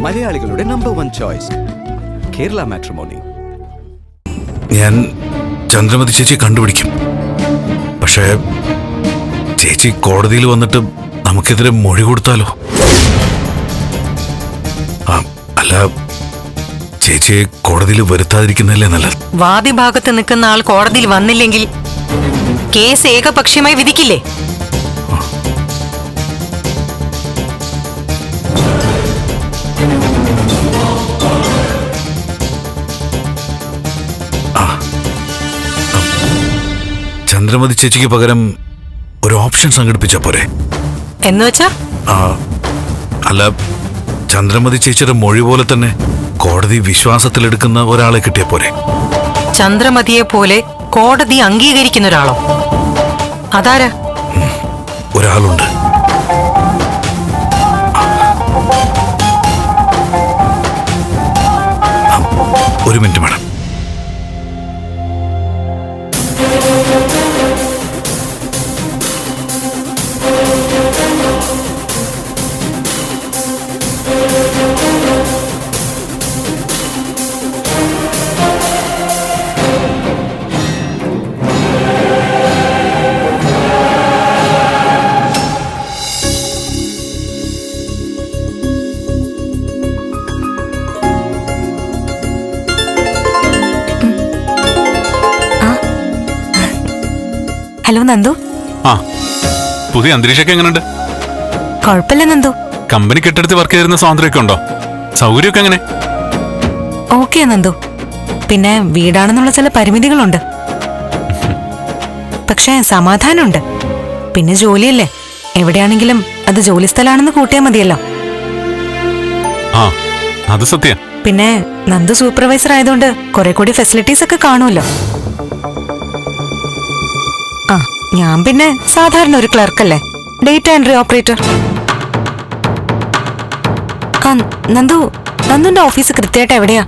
മലയാളികളുടെ number 1 choice Kerala matrimony. ഞാൻ ചന്ദ്രമതി ചേച്ചിയെ കണ്ടുപിടിക്കും. പക്ഷേ ചേച്ചി കോടതിയിൽ വന്നിട്ട് നമുക്കെതിരെ മൊഴി കൊടുത്താലോ? അല്ല, ചേച്ചിയെ കോടതിയിൽ വരുത്താതിരിക്കുന്നതല്ലേ നല്ലത്. വാദിഭാഗത്ത് നിൽക്കുന്ന ആൾ കോടതിയിൽ വന്നില്ലെങ്കിൽ കേസ് ഏകപക്ഷീയമായി വിധിക്കില്ലേ? ചന്ദ്രമതി ചേച്ചിക്ക് പകരം ഒരു ഓപ്ഷൻ സംഘടിപ്പിച്ച പോരെ? എന്നുവെച്ചാ? അല്ല, ചന്ദ്രമതി ചേച്ചിയുടെ മൊഴി പോലെ തന്നെ കോടതി വിശ്വാസത്തിലെടുക്കുന്ന ഒരാളെ കിട്ടിയ പോരെ? ചന്ദ്രമതിയെ പോലെ കോടതി അംഗീകരിക്കുന്ന ഒരാളോ? അതാരാ? ഒരാളുണ്ട്. ഒരു മിനിറ്റ് മാഡം. ഹലോ നന്ദു. പുതിയ അന്തരീക്ഷമൊക്കെ എങ്ങനെയുണ്ട്? കുഴപ്പമില്ല നന്ദു. കമ്പനി കെട്ടിടത്ത് വർക്ക് ചെയ്തിരുന്ന സ്വാതന്ത്ര്യമൊക്കെ ഉണ്ടോ? സൗകര്യമൊക്കെ എങ്ങനെ? ഓക്കെ നന്ദു. പിന്നെ വീടാണെന്നുള്ള ചില പരിമിതികളുണ്ട്, പക്ഷേ സമാധാനമുണ്ട്. പിന്നെ ജോലിയല്ലേ, എവിടെയാണെങ്കിലും അത് ജോലി സ്ഥലമാണെന്ന് കൂട്ടിയാൽ മതിയല്ലോ. അത് സത്യം. പിന്നെ നന്ദു സൂപ്പർവൈസർ ആയതുകൊണ്ട് കുറെ കൂടി ഫെസിലിറ്റീസ് ഒക്കെ കാണുമല്ലോ. ഞാൻ പിന്നെ സാധാരണ ഒരു ക്ലർക്കല്ലേ, ഡേറ്റ എൻട്രി ഓപ്പറേറ്റർ. നന്ദുന്റെ ഓഫീസ് കൃത്യമായിട്ട് എവിടെയാ?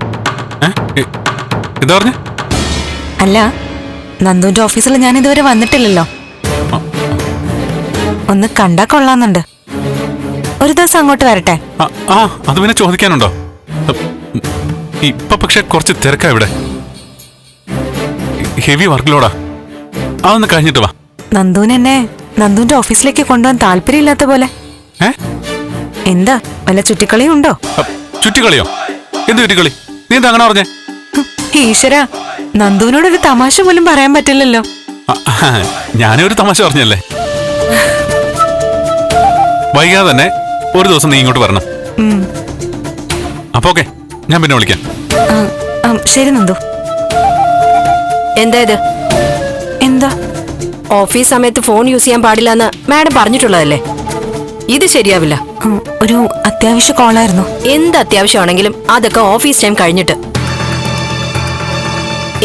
അല്ല, നന്ദുന്റെ ഓഫീസിൽ ഞാൻ ഇതുവരെ വന്നിട്ടില്ലല്ലോ. ഒന്ന് കണ്ടാ കൊള്ളാന്നുണ്ട്. ഒരു ദിവസം അങ്ങോട്ട് വരട്ടെ. അത് പിന്നെ ചോദിക്കാനുണ്ടോ? ഇപ്പൊ പക്ഷെ കുറച്ച് തിരക്കാ ഇവിടെ, ഹെവി വർക്ക് ലോഡാ. അതൊന്ന് കഴിഞ്ഞിട്ട് വാ. നന്ദുവിനെ നന്ദുവിന്റെ ഓഫീസിലേക്ക് കൊണ്ടുപോകാൻ താല്പര്യമില്ലാത്ത പോലെ. എന്താ, വല്ല ചുറ്റിക്കളിയും ഉണ്ടോ? ചുറ്റിക്കളിയോ? എന്ത് ചുറ്റിക്കളി? നീ എന്താ അങ്ങനെ പറഞ്ഞേ? ഈശ്വര, നന്ദുവിനോടൊരു തമാശ പോലും പറയാൻ പറ്റില്ലല്ലോ. ഞാനൊരു തമാശ പറഞ്ഞല്ലേ. വൈകാതെ തന്നെ ഒരു ദിവസം നീ ഇങ്ങോട്ട് വരണം. അപ്പൊ ഓക്കെ, ഞാൻ പിന്നെ വിളിക്കാം. ശരി നന്ദു. എന്താ ഇത്? എന്താ? ഓഫീസ് സമയത്ത് ഫോൺ യൂസ് ചെയ്യാൻ പാടില്ലെന്ന് മാഡം പറഞ്ഞിട്ടുള്ളതല്ലേ? ഇത് ശരിയാവില്ല. ഒരു അത്യാവശ്യ കോളായിരുന്നു. എന്ത് അത്യാവശ്യമാണെങ്കിലും അതൊക്കെ ഓഫീസ് ടൈം കഴിഞ്ഞിട്ട്.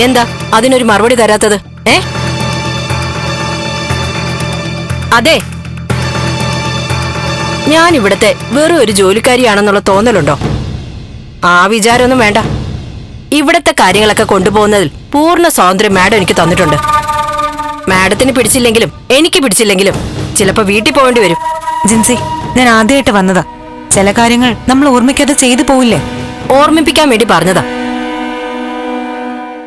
എന്താ അതിനൊരു മറുപടി തരാത്തത്? അതെ, ഞാൻ ഇവിടത്തെ വെറും ഒരു ജോലിക്കാരിയാണെന്നുള്ള തോന്നലുണ്ടോ? ആ വിചാരമൊന്നും വേണ്ട. ഇവിടത്തെ കാര്യങ്ങളൊക്കെ കൊണ്ടുപോകുന്നതിൽ പൂർണ്ണ സ്വാതന്ത്ര്യം മാഡം എനിക്ക് തന്നിട്ടുണ്ട്. മാഡത്തിന് പിടിച്ചില്ലെങ്കിലും എനിക്ക് പിടിച്ചില്ലെങ്കിലും ചിലപ്പോ വീട്ടിൽ പോകേണ്ടി വരും. ജിൻസി, ഞാൻ ആദ്യമായിട്ട് വന്നതാ. ചില കാര്യങ്ങൾ നമ്മൾ ഓർമ്മിക്കാതെ ചെയ്തു പോവില്ലേ? ഓർമ്മിപ്പിക്കാൻ വേണ്ടി പറഞ്ഞതാ.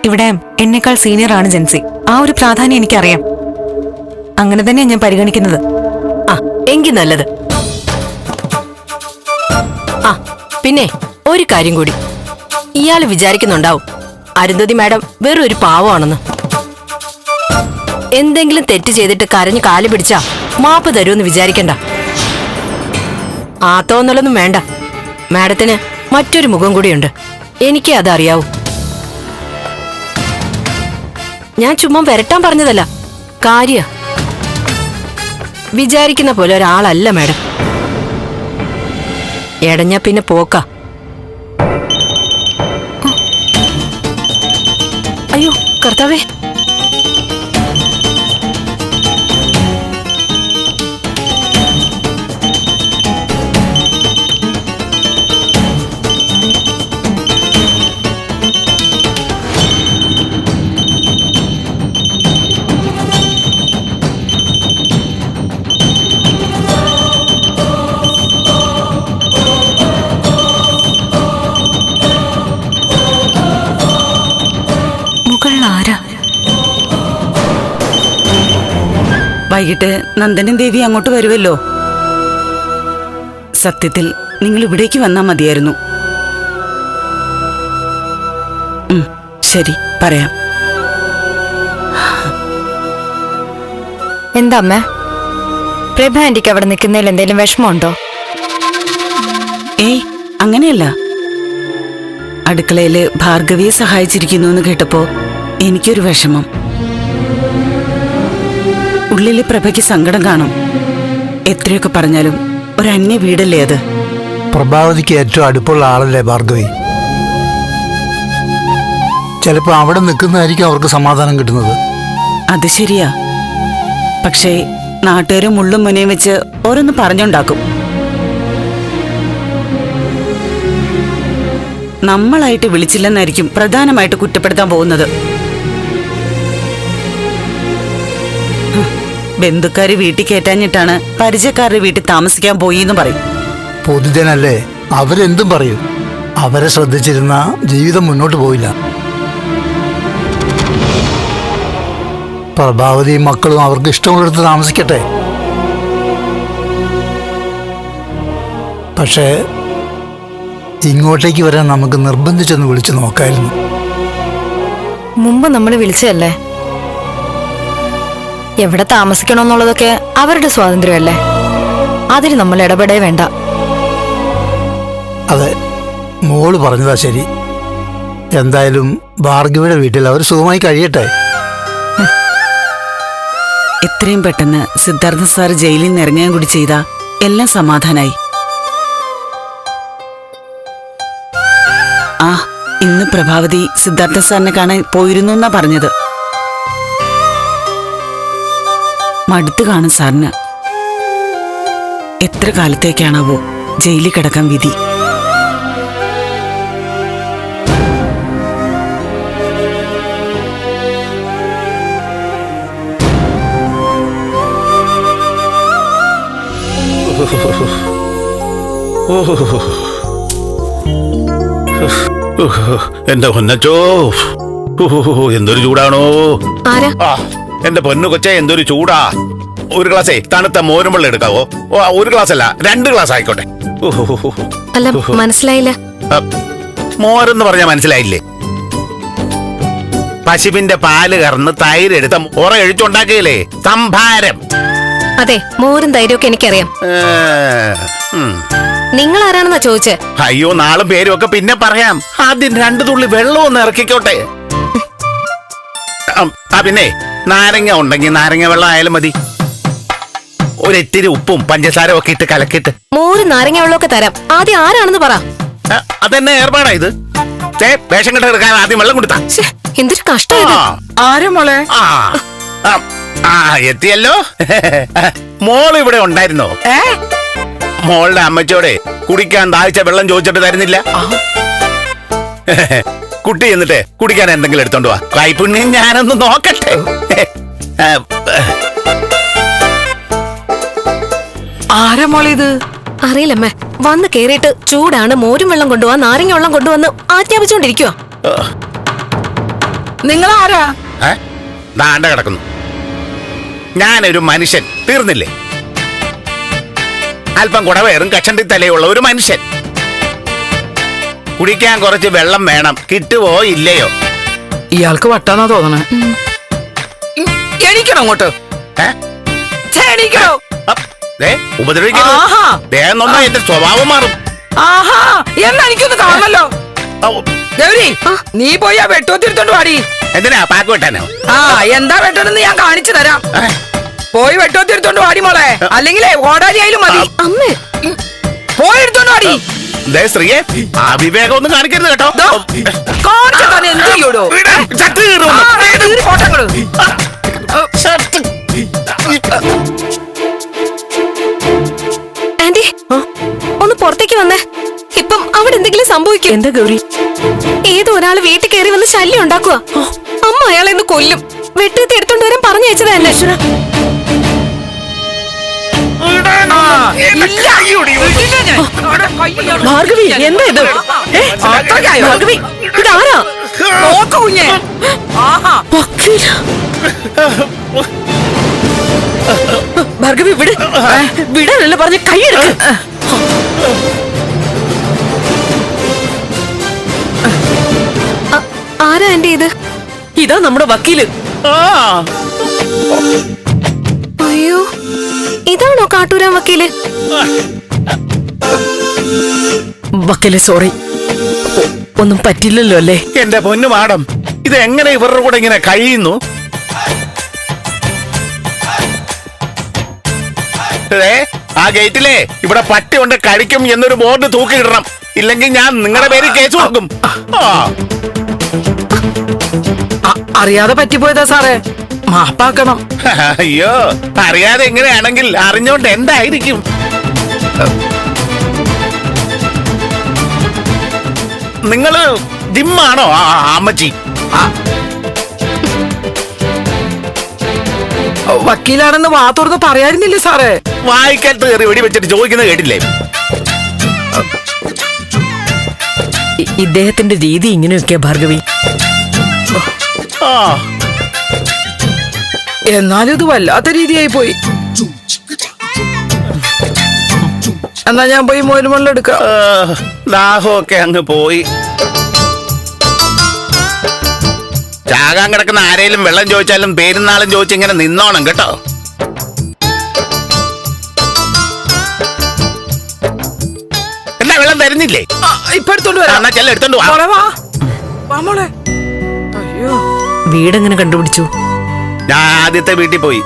ഇവിടെ എന്നെക്കാൾ സീനിയർ ആണ് ജിൻസി. ആ ഒരു പ്രാധാന്യം എനിക്കറിയാം. അങ്ങനെ തന്നെ ഞാൻ പരിഗണിക്കുന്നത്. എങ്കിൽ നല്ലത്. പിന്നെ ഒരു കാര്യം കൂടി, ഇയാൾ വിചാരിക്കുന്നുണ്ടാവും അരുന്ധതി മാഡം വെറും ഒരു പാവമാണെന്ന്. എന്തെങ്കിലും തെറ്റ് ചെയ്തിട്ട് കരഞ്ഞു കാല് പിടിച്ചാ മാപ്പ് തരുമെന്ന് വിചാരിക്കണ്ട. ആ തോന്നലൊന്നും വേണ്ട. മാഡത്തിന് മറ്റൊരു മുഖം കൂടിയുണ്ട്. എനിക്ക് അതറിയാവൂ. ഞാൻ ചുമ്മാ വരട്ടാൻ പറഞ്ഞതല്ല, കാര്യ. വിചാരിക്കുന്ന പോലെ ഒരാളല്ല മാഡം. എടഞ്ഞ പിന്നെ പോക്ക. അയ്യോ കർത്താവേ, വൈകിട്ട് നന്ദനും ദേവി അങ്ങോട്ട് വരുമല്ലോ. സത്യത്തിൽ നിങ്ങൾ ഇവിടേക്ക് വന്നാ മതിയായിരുന്നു. ശരി, പറയാം. എന്താ അമ്മ, പ്രഭ ആന്റിക്ക് അവിടെ നിൽക്കുന്നതിൽ എന്തെങ്കിലും വിഷമമുണ്ടോ? ഏയ്, അങ്ങനെയല്ല. അടുക്കളയില് ഭാർഗവിയെ സഹായിച്ചിരിക്കുന്നു എന്ന് കേട്ടപ്പോ എനിക്കൊരു വിഷമം. ഉള്ളില് പ്രഭയ്ക്ക് സങ്കടം കാണും. എത്രയൊക്കെ പറഞ്ഞാലും ഒരു അന്യ വീടല്ലേ അത്. പ്രഭാവതിക്ക് ഏറ്റവും അടുപ്പുള്ള ആളല്ലേ ഭാർഗവി. ചിലപ്പോൾ അവിടെ നിൽക്കുന്നതായിരിക്കും അവർക്ക് സമാധാനം കിട്ടുന്നത്. അത് ശരിയാ. പക്ഷേ നാട്ടുകാരും മുള്ളും മുനയും വെച്ച് ഓരോന്ന് പറഞ്ഞുണ്ടാക്കും. നമ്മളായിട്ട് വിളിച്ചില്ലെന്നായിരിക്കും പ്രധാനമായിട്ട് കുറ്റപ്പെടുത്താൻ പോകുന്നത്. ബന്ധുക്കാര് വീട്ടിൽ കയറ്റാഞ്ഞിട്ടാണ് പരിചയക്കാരുടെ വീട്ടിൽ താമസിക്കാൻ പോയി എന്ന് പറയും. പൊതുജനല്ലേ, അവരെന്തും പറയും. അവരെ ശ്രദ്ധിച്ചിരുന്ന ജീവിതം മുന്നോട്ട് പോയില്ല. പ്രഭാവതിയും മക്കളും അവർക്ക് ഇഷ്ടമുള്ളിടത്ത് താമസിക്കട്ടെ. പക്ഷേ ഇങ്ങോട്ടേക്ക് വരാൻ നമുക്ക് നിർബന്ധിച്ചൊന്ന് വിളിച്ചു നോക്കായിരുന്നു. മുമ്പ് നമ്മൾ വിളിച്ചതല്ലേ. എവിടെ താമസിക്കണമെന്നുള്ളതൊക്കെ അവരുടെ സ്വാതന്ത്ര്യമല്ലേ, അതിൽ നമ്മൾ ഇടപെടേ വേണ്ട. അതെ, മോള് പറഞ്ഞതാ ശരി. എന്തായാലും ഭാർഗവിയുടെ വീട്ടിൽ അവർ സുഖമായി കഴിയട്ടെ. എത്രയും പെട്ടെന്ന് സിദ്ധാർത്ഥ സാർ ജയിലിൽ നിന്ന് ഇറങ്ങുകയും കൂടി ചെയ്താ എല്ലാം സമാധാനായി. ആ, ഇന്ന് പ്രഭാവതി സിദ്ധാർത്ഥ സാറിനെ കാണാൻ പോയിരുന്നു എന്നാ പറഞ്ഞത്. മടുത്തു കാണും സാറിന്. എത്ര കാലത്തേക്കാണാവോ ജയിലിൽ കിടക്കാൻ വിധി. എന്റെ പൊന്നച്ചോ, എന്തൊരു ചൂടാണോ. എന്റെ പൊന്നു കൊച്ചേ, എന്തൊരു ചൂടാ. ഒരു ഗ്ലാസേ തണുത്ത മോരും വെള്ളം എടുക്കാവോ? ഒരു ഗ്ലാസ് അല്ല, 2 ഗ്ലാസ് ആയിക്കോട്ടെ. അല്ല, മനസ്സിലായില്ല. മോരെന്ന് പറഞ്ഞാ മനസ്സിലായില്ലേ? പശുവിന്റെ പാല് കറന്ന് തൈരെടുത്ത ഉറ എഴിച്ചുണ്ടാക്കിയില്ലേ, സംഭാരം. അതെ, മോരും തൈരൊക്കെ എനിക്കറിയാം. നിങ്ങൾ ആരാണെന്നാ ചോദിച്ചേ? അയ്യോ, നാളും പേരും ഒക്കെ പിന്നെ പറയാം. ആദ്യം 2 തുള്ളി വെള്ളം ഒന്ന് ഇറക്കിക്കോട്ടെ. പിന്നെ നാരങ്ങ ഉണ്ടെങ്കിൽ നാരങ്ങ വെള്ളം ആയാലും മതി. ഒരിത്തിരി ഉപ്പും പഞ്ചസാര ഒക്കെ ഇട്ട് കലക്കിട്ട് മോരും നാരങ്ങ വെള്ളമൊക്കെ തരാം. ആദ്യം ആരാണെന്ന് പറ. അതെന്നെ ഏർപ്പാടാ ഇത്. വേഷം കെട്ട് എടുക്കാൻ ആദ്യം വെള്ളം കൊടുത്താ. എന്തൊരു കഷ്ടം. ആരാ മോളെ? എത്തിയല്ലോ. മോൾ ഇവിടെ ഉണ്ടായിരുന്നോ? മോളുടെ അമ്മച്ചോടെ കുടിക്കാൻ ദാഹിച്ച വെള്ളം ചോദിച്ചിട്ട് തരുന്നില്ല. കുട്ടി എന്നിട്ട് കുടിക്കാൻ എന്തെങ്കിലും എടുത്തോണ്ട് വാ. കൈപ്പുണ്യം ഞാനൊന്ന് നോക്കട്ടെ. ആരാ മോളിത്? അറിയില്ലമ്മേ, വന്ന് കേറിയിട്ട് ചൂടാണ്, മോരും വെള്ളം കൊണ്ടുപോവാ, നാരങ്ങ വെള്ളം കൊണ്ടുവന്ന് ആജ്ഞാപിച്ചോണ്ടിരിക്കുവാ. നിങ്ങൾ ആരാ? ദാണ്ട കിടക്കുന്നു. ഞാനൊരു മനുഷ്യൻ, തീർന്നില്ലേ? അല്പം കുടവേറും കഷണ്ടി തലയുള്ള ഒരു മനുഷ്യൻ. കുടിക്കാൻ കുറച്ച് വെള്ളം വേണം. കിട്ടുവോ ഇല്ലയോ? ഇയാൾക്ക് വട്ടാന്നാ തോന്നണേ. എണീക്കണോ അങ്ങോട്ട്? ഉപദ്രവിക്കുന്നു. എന്റെ സ്വഭാവം മാറും. എന്നാ എനിക്കൊന്ന് കാണണല്ലോ. ഗൗരി, നീ പോയി ആ വെട്ടുവത്തിരുത്തോണ്ട് പാടി. എന്തിനാ പാക്ക് വെട്ടാനോ? എന്താ വെട്ടണെന്ന് ഞാൻ കാണിച്ചു തരാം. പോയി വെട്ടുവത്തിരുത്തോണ്ട് പാടി മോളെ, അല്ലെങ്കിലേ ഓടാനിയായാലും മതി. അമ്മേ, പോയി എടുത്തോണ്ട് പാടി. സ്ത്രീയെ അവിവേകം ഒന്നും കാണിക്കരുത് കേട്ടോ. ആന്റി, ഒന്ന് പുറത്തേക്ക് വന്നേ. ഇപ്പം അവിടെ എന്തെങ്കിലും സംഭവിക്കും. എന്താ ഗൗരി? ഏതോ ഒരാള് വീട്ടിൽ കയറി വന്ന് ശല്യം ഉണ്ടാക്കുക. അമ്മ അയാളെ ഒന്ന് കൊല്ലും. വെട്ടുകത്തി എടുത്തോണ്ട് വരാൻ പറഞ്ഞയച്ചതാ എന്നെ. ഭാർഗവി, എന്താ ഇത്? ഭാർഗവി, ഇതാരാ? നോക്കൂ. ഭാർഗവി വിട്, വിടാനല്ല പറഞ്ഞ കൈയെടുക്ക. ആരാ എന്റെ ഇത്? ഇതാ നമ്മുടെ വക്കീല്. അയ്യോ, ഇതാണോ കാട്ടൂരാൻ വക്കീല്? വക്കീല് സോറി, ഒന്നും പറ്റില്ലല്ലോ അല്ലേ? എന്റെ പൊന്നു മാഡം, ഇത് എങ്ങനെ ഇവരുടെ കൂടെ ഇങ്ങനെ കഴിയുന്നു? ആ ഗേറ്റിലെ ഇവിടെ പട്ടി കൊണ്ട് കഴിക്കും എന്നൊരു ബോർഡ് തൂക്കിയിടണം, ഇല്ലെങ്കിൽ ഞാൻ നിങ്ങളുടെ പേരിൽ കേസ് കൊടുക്കും. അറിയാതെ പറ്റിപ്പോയതാ സാറേ, മാപ്പാക്കണം. അയ്യോ, അറിയാതെ എങ്ങനെയാണെങ്കിൽ അറിഞ്ഞോണ്ട് എന്തായിരിക്കും? നിങ്ങള് ജിമ്മാണോ അമ്മച്ചി? വക്കീലാണെന്ന് വാ തുറന്ന് പറയാറുന്നില്ലേ സാറേ? വായിക്കാത്ത കയറി വെടി വെച്ചിട്ട് ചോദിക്കുന്നത് കേട്ടില്ലേ? ഇദ്ദേഹത്തിന്റെ രീതി ഇങ്ങനെയൊക്കെയാ ഭാർഗവി. എന്നാലും ഇത് വല്ലാത്ത രീതിയായി പോയി. എന്നാ ഞാൻ പോയി മോരും വെള്ളം എടുക്കാം. ദാഹമൊക്കെ അങ്ങ് പോയി. ചാകാൻ കിടക്കുന്ന ആരെങ്കിലും വെള്ളം ചോദിച്ചാലും പേരും നാളും ചോദിച്ചിങ്ങനെ നിന്നോണം കേട്ടോ. എന്നാ വെള്ളം തരുന്നില്ലേ? ഇപ്പൊ എടുത്തോണ്ട് വരാം. എന്നാ ചെല്ല എടുത്തോണ്ട് വാ. മോളെ വാ. വാ മോളെ. അയ്യോ, വീടെങ്ങനെ കണ്ടുപിടിച്ചു? ഞാൻ ആദ്യത്തെ വീട്ടിൽ പോയി,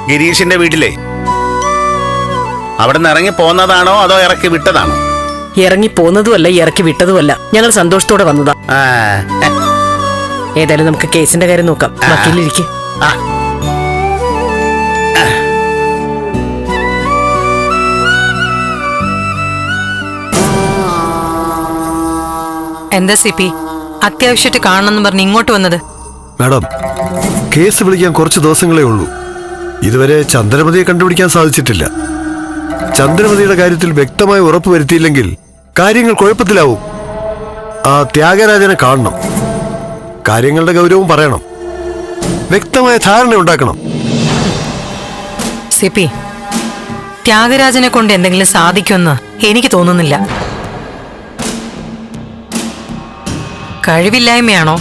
ഗിരീഷിന്റെ വീട്ടിലേ. അവിടെ നിന്ന് ഇറങ്ങി പോന്നതാണോ അതോ ഇറക്കി വിട്ടതാണോ? ഇറങ്ങി പോന്നതുമല്ല ഇറക്കി വിട്ടതുമല്ല, ഞങ്ങൾ സന്തോഷത്തോടെ വന്നതാ. ഏതായാലും നമുക്ക് കേസിന്റെ കാര്യം നോക്കാം. വക്കീലിരിക്കും. എന്താ സി പി, അത്യാവശ്യമായിട്ട് കാണണമെന്ന് പറഞ്ഞ് ഇങ്ങോട്ട് വന്നത്? മാഡം, കേസ് വിളിക്കാൻ കുറച്ച് ദിവസങ്ങളേ ഉള്ളൂ. ഇതുവരെ ചന്ദ്രമതിയെ കണ്ടുപിടിക്കാൻ സാധിച്ചിട്ടില്ല. ചന്ദ്രമതിയുടെ കാര്യത്തിൽ വ്യക്തമായി ഉറപ്പ് വരുത്തിയില്ലെങ്കിൽ കാര്യങ്ങൾ കുഴപ്പത്തിലാവും. ആ ത്യാഗരാജനെ കാണണം, കാര്യങ്ങളുടെ ഗൗരവം പറയണം, വ്യക്തമായ ധാരണ ഉണ്ടാക്കണം. സി പി, ത്യാഗരാജനെ കൊണ്ട് എന്തെങ്കിലും സാധിക്കുമെന്ന് എനിക്ക് തോന്നുന്നില്ല. കഴിവില്ലായ്മയാണോ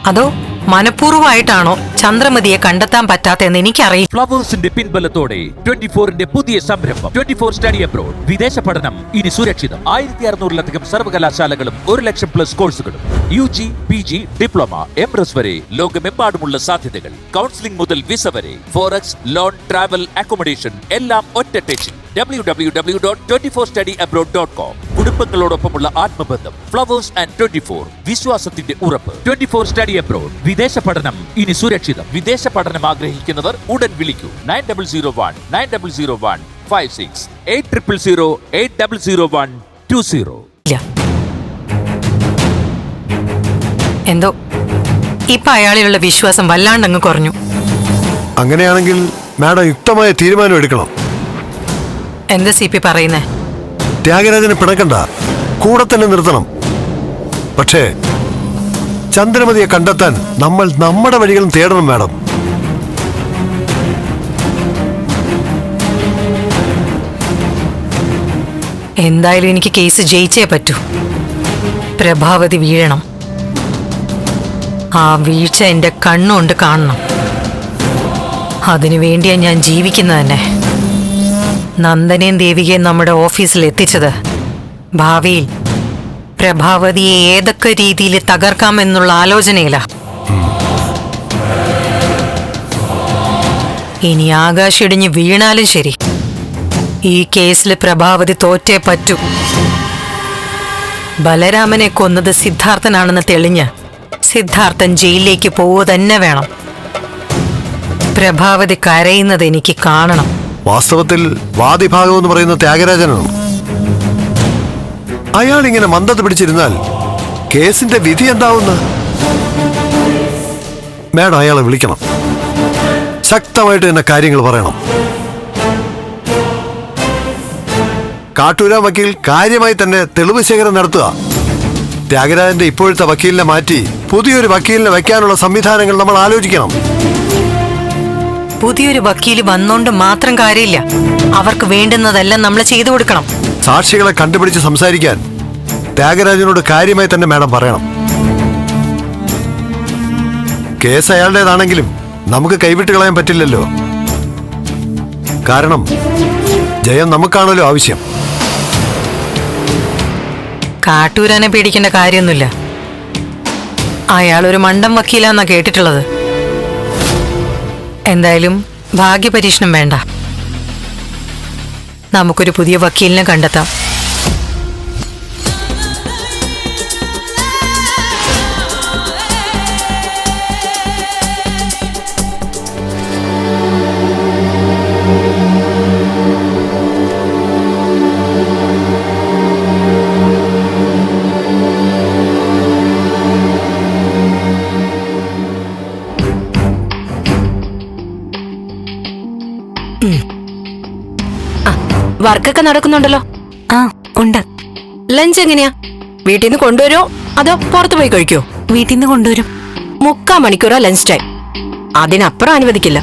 അതോ മനഃപൂർവ്വമായിട്ടാണോ ചന്ദ്രമതിയെ കണ്ടെത്താൻ പറ്റാത്തതെന്ന് എനിക്കറിയില്ല. ഫ്ലവേഴ്സിന്റെ പിൻബലത്തോടെ 24ന്റെ പുതിയ സംരംഭം 24 സ്റ്റഡി അബ്രോഡ്. വിദേശ പഠനം ഇനി സുരക്ഷിതം. 1600-ലധികം സർവകലാശാലകളും 1,00,000+ കോഴ്സുകളും. UG, PG, ഡിപ്ലോമ, MRS വരെ ലോകമെമ്പാടുമുള്ള സാധ്യതകൾ. കൗൺസിലിംഗ് മുതൽ വിസ വരെ, ഫോറക്സ്, ലോൺ, ട്രാവൽ, അക്കോമഡേഷൻ എല്ലാം ഒറ്റ ടെച്ചിൽ. www.24studyabroad.com. കുടുംബങ്ങളോടൊപ്പമുള്ള ആത്മബന്ധം. ഫ്ലവേഴ്സ് ആൻഡ് 24, വിശ്വാസത്തിന്റെ ഉറപ്പ്. 24 സ്റ്റഡി അബ്രോഡ്. വിദേശ പഠനം ഇനി സുരക്ഷിതം. വിദേശ പഠനം ആഗ്രഹിക്കുന്നവർ ഉടൻ വിളിക്കൂ. 9001-9001-56 8000-8001-20. എന്തോ ഇപ്പൊ അയാളിലുള്ള വിശ്വാസം വല്ലാണ്ടങ്ങ് കുറഞ്ഞു. അങ്ങനെയാണെങ്കിൽ മാഡം യുക്തമായ തീരുമാനം എടുക്കണം. എന്താ സി പി പറയുന്നേ? ത്യാഗരാജനെ പിണക്കണ്ട, കൂടെ തന്നെ നിർത്തണം. പക്ഷേ ചന്ദ്രമതിയെ കണ്ടെത്താൻ നമ്മൾ നമ്മുടെ വഴികളും തേടണം മാഡം. എന്തായാലും എനിക്ക് കേസ് ജയിച്ചേ പറ്റൂ. പ്രഭാവതി വീഴണം. ആ വീഴ്ച എന്റെ കണ്ണുകൊണ്ട് കാണണം. അതിനു വേണ്ടിയാ ഞാൻ ജീവിക്കുന്നത് തന്നെ. നന്ദനെയും ദേവികയും നമ്മുടെ ഓഫീസിൽ എത്തിച്ചത് ഭാവിയിൽ പ്രഭാവതിയെ ഏതൊക്കെ രീതിയിൽ തകർക്കാമെന്നുള്ള ആലോചനയിലാ. ഇനി ആകാശിടിഞ്ഞ് വീണാലും ശരി, ഈ കേസിൽ പ്രഭാവതി തോറ്റേ പറ്റൂ. ബലരാമനെ കൊന്നത് സിദ്ധാർത്ഥനാണെന്ന് തെളിഞ്ഞ് സിദ്ധാർത്ഥൻ ജയിലിലേക്ക് പോവുക തന്നെ വേണം. പ്രഭാവതി കരയുന്നത് എനിക്ക് കാണണം. വാസ്തവത്തിൽ വാദിഭാഗം എന്ന് പറയുന്ന ത്യാഗരാജനാണ്. അയാൾ ഇങ്ങനെ മന്ദത പിടിച്ചിരുന്നാൽ കേസിന്റെ വിധി എന്താവുന്ന? മാഡം അയാളെ വിളിക്കണം, ശക്തമായിട്ട് തന്നെ കാര്യങ്ങൾ പറയണം. കാട്ടൂരാ വക്കീൽ കാര്യമായി തന്നെ തെളിവ് ശേഖരം നടത്തുക. ത്യാഗരാജന്റെ ഇപ്പോഴത്തെ വക്കീലിനെ മാറ്റി പുതിയൊരു വക്കീലിനെ വയ്ക്കാനുള്ള സംവിധാനങ്ങൾ നമ്മൾ ആലോചിക്കണം. പുതിയൊരു വക്കീല് വന്നോണ്ട് മാത്രം കാര്യമില്ല. അവർക്ക് വേണ്ടുന്നതെല്ലാം നമ്മൾ ചെയ്തു കൊടുക്കണം. സാക്ഷികളെ കണ്ടുപിടിച്ച് സംസാരിക്കാൻ ത്യാഗരാജനോട് കാര്യമായി തന്നെ മാഡം പറയണം. കേസ് അയാളുടേതാണെങ്കിലും നമുക്ക് കൈവിട്ട് കളയാൻ പറ്റില്ലല്ലോ. കാരണം ജയം നമുക്കാണല്ലോ ആവശ്യം. കാട്ടൂരാനെ പേടിക്കേണ്ട കാര്യമൊന്നുമില്ല. അയാളൊരു മണ്ടം വക്കീലാന്നാ കേട്ടിട്ടുള്ളത്. എന്തായാലും ഭാഗ്യപരീക്ഷണം വേണ്ട. നമുക്കൊരു പുതിയ വക്കീലിനെ കണ്ടെത്താം. വർക്കൊക്കെ നടക്കുന്നുണ്ടല്ലോ. ആ ഉണ്ട്. ലഞ്ച് എങ്ങനെയാ? വീട്ടിൽ നിന്ന് കൊണ്ടുവരുമോ അതോ പുറത്തു പോയി കഴിക്കോ? വീട്ടിൽ നിന്ന് കൊണ്ടുവരും. 3/4 മണിക്കൂറാ ലഞ്ച് ടൈം. അതിനപ്പുറം അനുവദിക്കില്ല.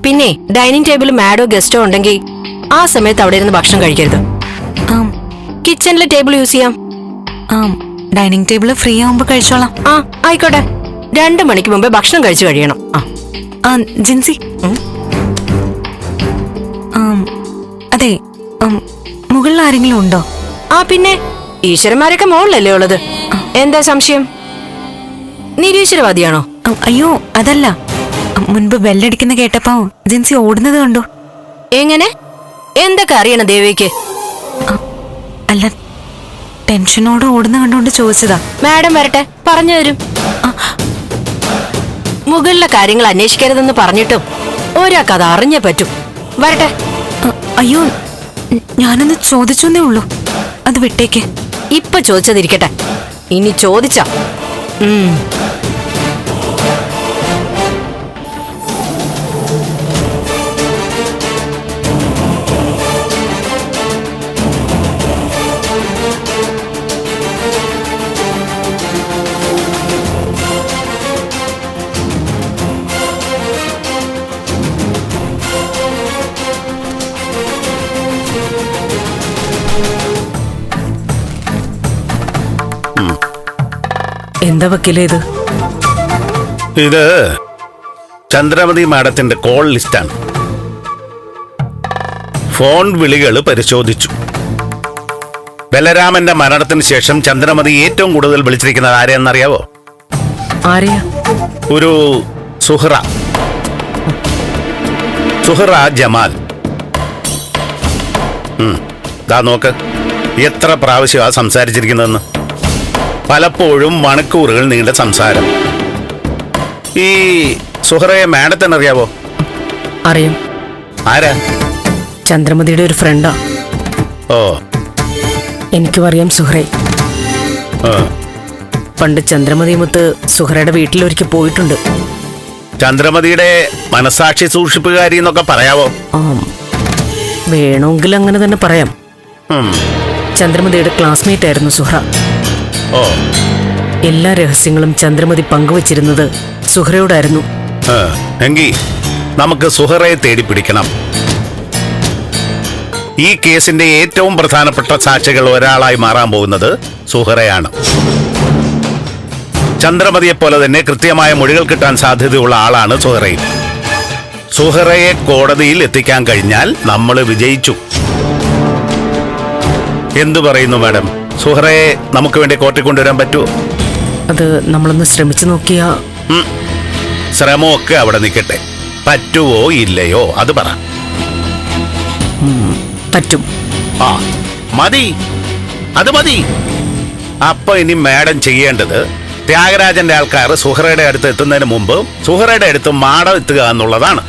പിന്നെ ഡൈനിങ് ടേബിൾ മാഡോ ഗസ്റ്റോ ഉണ്ടെങ്കിൽ ആ സമയത്ത് അവിടെ ഇരുന്ന് ഭക്ഷണം കഴിക്കരുത്. കിച്ചണിലെ ടേബിൾ യൂസ് ചെയ്യാം. ഡൈനിങ് ടേബിൾ ഫ്രീ ആവുമ്പോ കഴിച്ചോളാം. ആയിക്കോട്ടെ. 2 മണിക്ക് മുമ്പേ ഭക്ഷണം കഴിച്ചു കഴിയണം. ജിൻസി, അതെ, മുകളിൽ ആരെങ്കിലും ഉണ്ടോ? പിന്നെ ഈശ്വരന്മാരൊക്കെ മുകളിലല്ലേ ഉള്ളത്. എന്താ സംശയം? നിരീശ്വരവാദിയാണോ? അയ്യോ അതല്ല, മുൻപ് ബെല്ലടിക്കുന്ന കേട്ടപ്പോ ജിൻസി ഓടുന്നത് കണ്ടു. എങ്ങനെ? എന്തൊക്കെ അറിയണം ദേവിക്ക്? അല്ല, ടെൻഷനോട് ഓടുന്ന കണ്ടോണ്ട് ചോദിച്ചതാ. മാഡം വരട്ടെ, പറഞ്ഞു തരും. മുകളിലെ കാര്യങ്ങൾ അന്വേഷിക്കരുതെന്ന് പറഞ്ഞിട്ടും ഒരാൾക്ക് അത് അറിഞ്ഞേ പറ്റൂ. വരട്ടെ. അയ്യോ, ഞാനൊന്ന് ചോദിച്ചേ ഉള്ളൂ, അത് വിട്ടേക്ക്. ഇപ്പൊ ചോദിച്ചതിരിക്കട്ടെ, ഇനി ചോദിച്ച എന്താ വക്കീലേ ഇത്? ഇത് ചന്ദ്രമതി മാഡത്തിന്റെ കോൾ ലിസ്റ്റാണ്. ഫോൺ വിളികൾ പരിശോധിച്ചു. ബലരാമന്റെ മരണത്തിന് ശേഷം ചന്ദ്രമതി ഏറ്റവും കൂടുതൽ വിളിച്ചിരിക്കുന്നത് ആരെയെന്നറിയാവോ? ആരെയാ? ഒരു സുഹ്റ ജമാൽ. ദാ നോക്ക്, എത്ര പ്രാവശ്യമാ സംസാരിച്ചിരിക്കുന്നതെന്ന്. പലപ്പോഴും മണിക്കൂറുകൾ നീണ്ട സംസാരം. ഈ സുഹ്റയെ മാഡത്തിന് അറിയാവോ? അറിയാം. ആരാ? ചന്ദ്രമതിയുടെ ഒരു ഫ്രണ്ടാ. ഓ, എനിക്കും അറിയാം സുഹ്റയെ. പണ്ട് ചന്ദ്രമതിയുമൊത്ത് സുഹ്റയുടെ വീട്ടിലൊരിക്കൽ പോയിട്ടുണ്ട്. ചന്ദ്രമതിയുടെ മനസാക്ഷി സൂക്ഷിപ്പുകാരി എന്നൊക്കെ പറയാവോ? വേണമെങ്കിൽ അങ്ങനെ തന്നെ പറയാം. ചന്ദ്രമതിയുടെ ക്ലാസ്മേറ്റ് ആയിരുന്നു സുഹ്റ. ഓ, എല്ലാ രഹസ്യങ്ങളും ചന്ദ്രമതി പങ്കുവച്ചിരുന്നത് സുഹ്റയോടായിരുന്നു. എങ്കിൽ നമുക്ക് സുഹ്റയെ തേടി പിടിക്കണം. ഈ കേസിന്റെ ഏറ്റവും പ്രധാനപ്പെട്ട സാക്ഷികൾ ഒരാളായി മാറാൻ പോകുന്നത് സുഹ്റയാണ്. ചന്ദ്രമതിയെ പോലെ തന്നെ കൃത്യമായ മൊഴികൾ കിട്ടാൻ സാധ്യതയുള്ള ആളാണ് സുഹ്റയും. സുഹ്റയെ കോടതിയിൽ എത്തിക്കാൻ കഴിഞ്ഞാൽ നമ്മൾ വിജയിച്ചു. എന്തു പറയുന്നു മാഡം? സുഹ്റയെ നമുക്ക് വേണ്ടി കോർട്ടിൽ കൊണ്ടുവരാൻ പറ്റുമോ? അത് നമ്മളൊന്ന് ശ്രമിച്ചു നോക്കിയാ. ശ്രമമൊക്കെ അവിടെ നിൽക്കട്ടെ. പറ്റുവോ ഇല്ലയോ അത് പറ. പറ്റും. മതി, അത് മതി. അപ്പൊ ഇനി മാഡം ചെയ്യേണ്ടത് ത്യാഗരാജന്റെ ആൾക്കാർ സുഹ്റയുടെ അടുത്ത് എത്തുന്നതിന് മുമ്പ് സുഹ്റയുടെ അടുത്ത് മാഡം എത്തുക എന്നുള്ളതാണ്.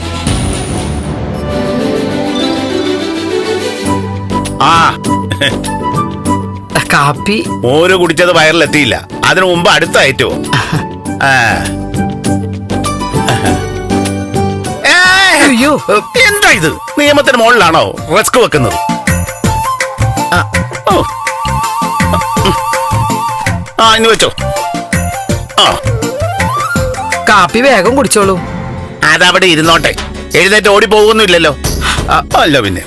കാപ്പി മോര് കുടിച്ചത് വയറിലെത്തിയില്ല, അതിനു മുമ്പ് അടുത്ത ഐറ്റവും. അയ്യോ, എന്താ ഇത്? നിയമത്തിന് മുകളിലാണോ റിസ്ക് വെക്കുന്നത്? ഇനി വെച്ചോ. കാപ്പി വേഗം കുടിച്ചോളൂ. അതവിടെ ഇരുന്നോട്ടെ, എഴുന്നേറ്റ് ഓടി പോകുന്നില്ലല്ലോ. അല്ല പിന്നെ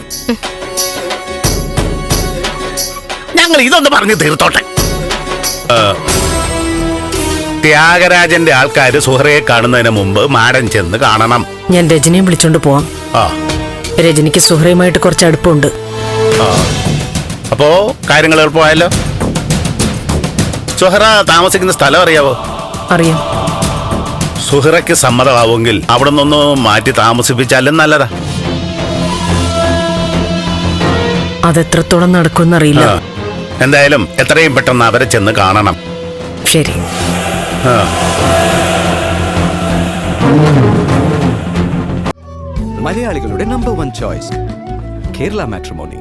ഞങ്ങൾ ഇതൊന്ന് പറഞ്ഞു തീർത്തോട്ടെ. ത്യാഗരാജന്റെ ആൾക്കാര് സുഹറയെ കാണുന്നതിന് മുമ്പ് മാഡം ചെന്ന് കാണണം. ഞാൻ രജനിയെ വിളിച്ചോണ്ട് പോവാം. രജനിക്ക് സുഹറയുമായിട്ട് കുറച്ച് അടുപ്പമുണ്ട്. അപ്പോ കാര്യങ്ങൾ എളുപ്പമായല്ലോ. സുഹറ താമസിക്കുന്ന സ്ഥലം അറിയാവോ? അറിയാം. സുഹറയ്ക്ക് സമ്മതമാവുമെങ്കിൽ അവിടെ നിന്നൊന്ന് മാറ്റി താമസിപ്പിച്ചാലും നല്ലതാ. അതെത്രത്തോളം നടക്കുമെന്നറിയില്ല. എന്തായാലും എത്രയും പെട്ടെന്ന് അവരെ ചെന്ന് കാണണം. ശരി. മലയാളികളുടെ നമ്പർ 1 ചോയ്സ് കേരള മാട്രിമോണി.